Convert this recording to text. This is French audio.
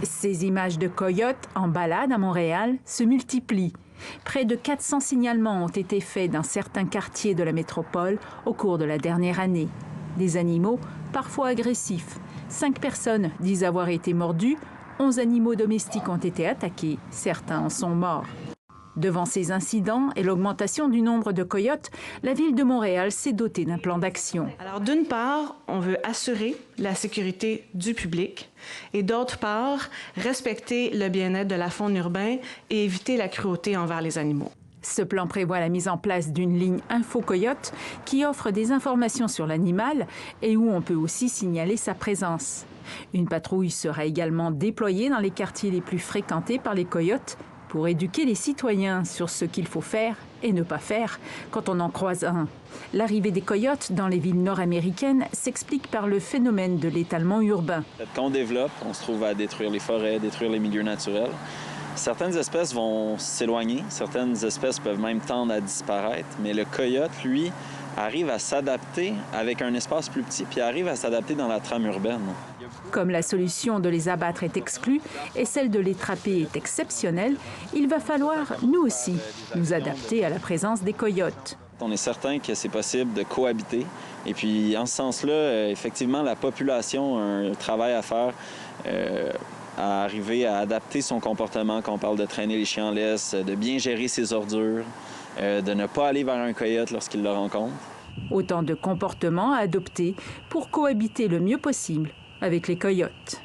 Ces images de coyotes en balade à Montréal se multiplient. Près de 400 signalements ont été faits dans certains quartiers de la métropole au cours de la dernière année. Des animaux parfois agressifs. 5 personnes disent avoir été mordues, 11 animaux domestiques ont été attaqués, certains en sont morts. Devant ces incidents et l'augmentation du nombre de coyotes, la Ville de Montréal s'est dotée d'un plan d'action. Alors, d'une part, on veut assurer la sécurité du public et d'autre part, respecter le bien-être de la faune urbaine et éviter la cruauté envers les animaux. Ce plan prévoit la mise en place d'une ligne Info-Coyote qui offre des informations sur l'animal et où on peut aussi signaler sa présence. Une patrouille sera également déployée dans les quartiers les plus fréquentés par les coyotes pour éduquer les citoyens sur ce qu'il faut faire et ne pas faire quand on en croise un. L'arrivée des coyotes dans les villes nord-américaines s'explique par le phénomène de l'étalement urbain. Quand on développe, on se trouve à détruire les forêts, détruire les milieux naturels. Certaines espèces vont s'éloigner, certaines espèces peuvent même tendre à disparaître, mais le coyote, lui, arrive à s'adapter avec un espace plus petit, puis arrive à s'adapter dans la trame urbaine. Comme la solution de les abattre est exclue et celle de les trapper est exceptionnelle, il va falloir, nous aussi, nous adapter à la présence des coyotes. On est certain que c'est possible de cohabiter. Et puis, en ce sens-là, effectivement, la population a un travail à faire à arriver à adapter son comportement quand on parle de traîner les chiens en laisse, de bien gérer ses ordures, de ne pas aller vers un coyote lorsqu'il le rencontre. Autant de comportements à adopter pour cohabiter le mieux possible avec les coyotes.